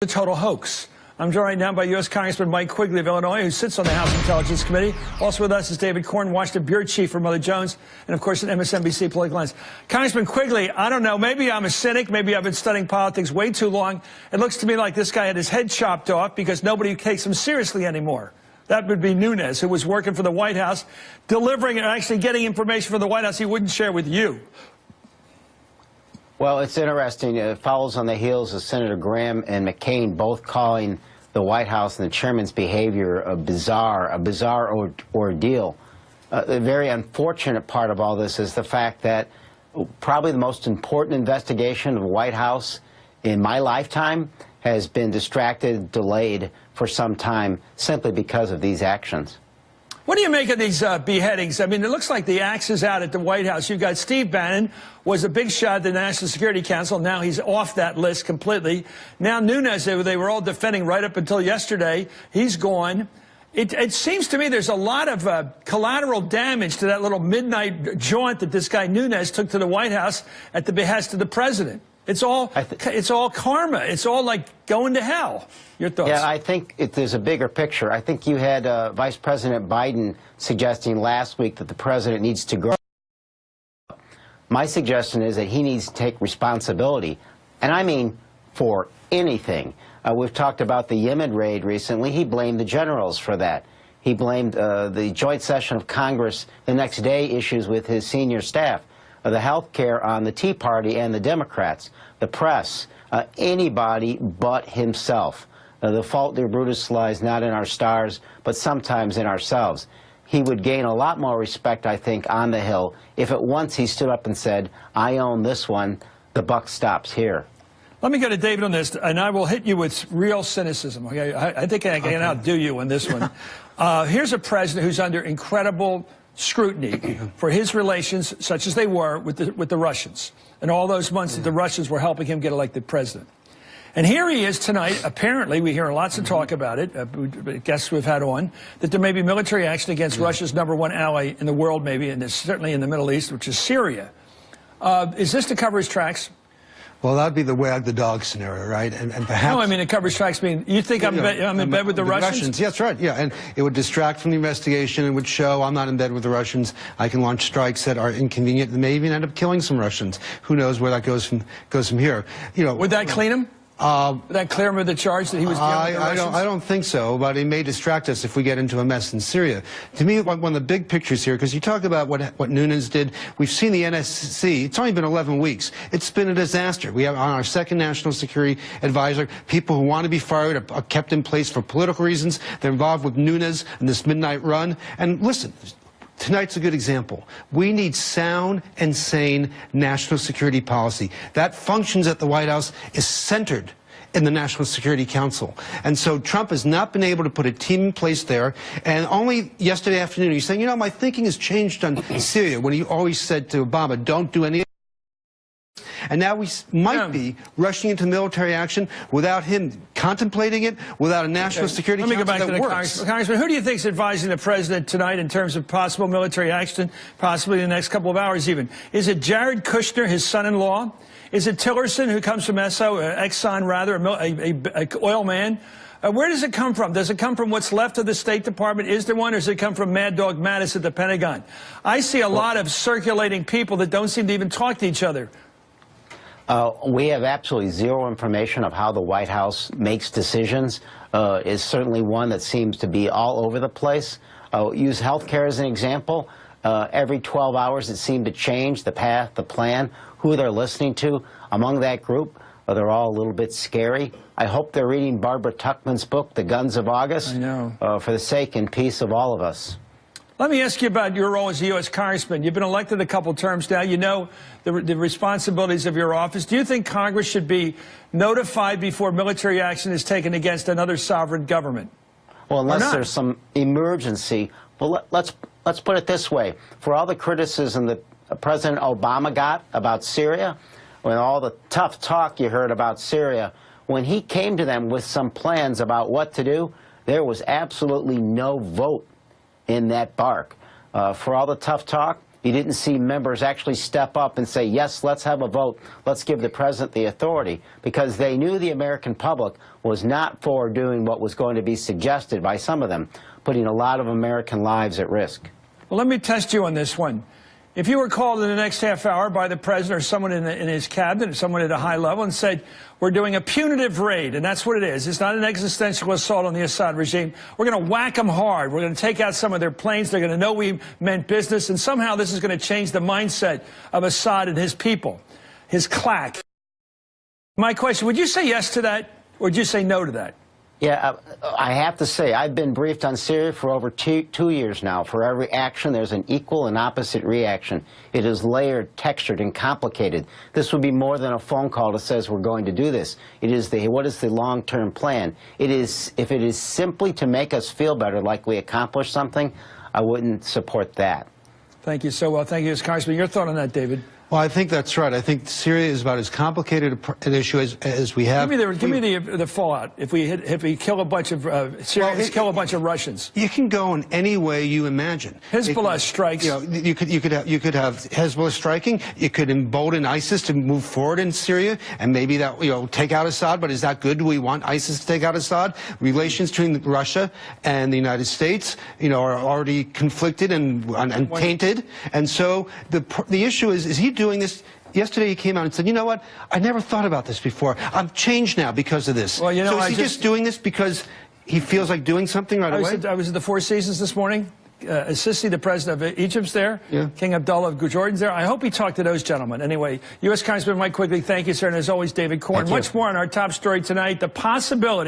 A total hoax. I'm joined right now by U.S. Congressman Mike Quigley of Illinois, who sits on the House Intelligence Committee. Also with us is David Corn, Washington Bureau Chief for Mother Jones, and of course an MSNBC political analyst. Congressman Quigley, I don't know, maybe I'm a cynic, maybe I've been studying politics way too long. It looks to me like this guy had his head chopped off because nobody takes him seriously anymore. That would be Nunes, who was working for the White House, delivering and actually getting information from the White House he wouldn't share with you. Well, it's interesting. It follows on the heels of Senator Graham and McCain both calling the White House and the chairman's behavior a bizarre ordeal. The very unfortunate part of all this is the fact that probably the most important investigation of the White House in my lifetime has been distracted, delayed for some time simply because of these actions. What do you make of these beheadings? I mean, it looks like the axe is out at the White House. You've got Steve Bannon, was a big shot at the National Security Council. Now he's off that list completely. Now Nunes, they were all defending right up until yesterday. He's gone. It seems to me there's a lot of collateral damage to that little midnight jaunt that this guy Nunes took to the White House at the behest of the president. It's all karma. It's all like going to hell. Your thoughts? Yeah, I think there's a bigger picture. I think you had Vice President Biden suggesting last week that the president needs to grow up. My suggestion is that he needs to take responsibility, and I mean for anything. We've talked about the Yemen raid recently. He blamed the generals for that. He blamed the joint session of Congress the next day issues with his senior staff. The health care on the Tea Party and the Democrats, the press, anybody but himself. The fault, dear Brutus, lies not in our stars, but sometimes in ourselves. He would gain a lot more respect, I think, on the Hill if at once he stood up and said, I own this one, the buck stops here. Let me go to David on this, and I will hit you with real cynicism. Okay? I think I can outdo you on this one. Here's a president who's under incredible scrutiny for his relations, such as they were with the Russians, and all those months that the Russians were helping him get elected president. And here he is tonight. Apparently, we hear lots of talk about it, guests we've had on, that there may be military action against Russia's #1 ally in the world, maybe, and certainly in the Middle East, which is Syria. Is this to cover his tracks? Well, that'd be the wag the dog scenario, right? And perhaps... No, I mean, it covers tracks. Mean you think I'm in bed with the Russians? Yes, right, yeah. And it would distract from the investigation and would show I'm not in bed with the Russians. I can launch strikes that are inconvenient and may even end up killing some Russians. Who knows where that goes from here? You know, would that clean him? Would that clear him of the charge that he was dealing with the Russians? I don't think so, but it may distract us if we get into a mess in Syria. To me, one of the big pictures here, because you talk about what Nunes did, we've seen the NSC, it's only been 11 weeks. It's been a disaster. We have on our second national security advisor, people who want to be fired are kept in place for political reasons. They're involved with Nunes and this midnight run. And listen, tonight's a good example. We need sound and sane national security policy. That functions at the White House is centered in the National Security Council. And so Trump has not been able to put a team in place there. And only yesterday afternoon he's saying, you know, my thinking has changed on Syria, when he always said to Obama, don't do any. And now we might be rushing into military action without him contemplating it, without a national security council that works. Let me go back to the Congressman. Who do you think is advising the president tonight in terms of possible military action, possibly in the next couple of hours even? Is it Jared Kushner, his son-in-law? Is it Tillerson, who comes from Exxon, rather, a oil man? Where does it come from? Does it come from what's left of the State Department? Is there one, or does it come from Mad Dog Mattis at the Pentagon? I see a lot of circulating people that don't seem to even talk to each other. We have absolutely zero information of how the White House makes decisions. Is certainly one that seems to be all over the place. Use healthcare as an example. Every 12 hours it seemed to change the path, the plan, who they're listening to. Among that group, they're all a little bit scary. I hope they're reading Barbara Tuchman's book, The Guns of August, I know. For the sake and peace of all of us. Let me ask you about your role as a U.S. Congressman. You've been elected a couple terms now. You know the responsibilities of your office. Do you think Congress should be notified before military action is taken against another sovereign government? Well, unless there's some emergency. Well, let's put it this way. For all the criticism that President Obama got about Syria, when all the tough talk you heard about Syria, when he came to them with some plans about what to do, there was absolutely no vote in that bark. For all the tough talk, You didn't see members actually step up and say, yes, let's have a vote, let's give the president the authority, because they knew the American public was not for doing what was going to be suggested by some of them, putting a lot of American lives at risk. Well, let me test you on this one. If you were called in the next half hour by the president or someone in his cabinet, or someone at a high level, and said, we're doing a punitive raid, and that's what it is. It's not an existential assault on the Assad regime. We're going to whack them hard. We're going to take out some of their planes. They're going to know we meant business, and somehow this is going to change the mindset of Assad and his people, his claque. My question, would you say yes to that, or would you say no to that? Yeah, I have to say, I've been briefed on Syria for over 2 years now. For every action, there's an equal and opposite reaction. It is layered, textured, and complicated. This would be more than a phone call that says we're going to do this. It is what is the long-term plan? If it is simply to make us feel better, like we accomplished something, I wouldn't support that. Thank you so well. Thank you, Congressman. Your thought on that, David? Well, I think that's right. I think Syria is about as complicated an issue as we have. Give me the fallout. If we kill a bunch of Syrians, kill a bunch of Russians. You can go in any way you imagine. Hezbollah strikes. You know, you could have Hezbollah striking. You could embolden ISIS to move forward in Syria, and maybe that take out Assad. But is that good? Do we want ISIS to take out Assad? Relations between Russia and the United States, are already conflicted and tainted. And so the issue is he doing this? Yesterday he came out and said, you know what, I never thought about this before. I'm changed now because of this. Well, so is he just doing this because he feels like doing something right away? I was at the Four Seasons this morning. Sisi, the president of Egypt's there. Yeah. King Abdullah of Jordan's there. I hope he talked to those gentlemen. Anyway, U.S. Congressman Mike Quigley, thank you, sir. And as always, David Corn. Much more on our top story tonight, the possibility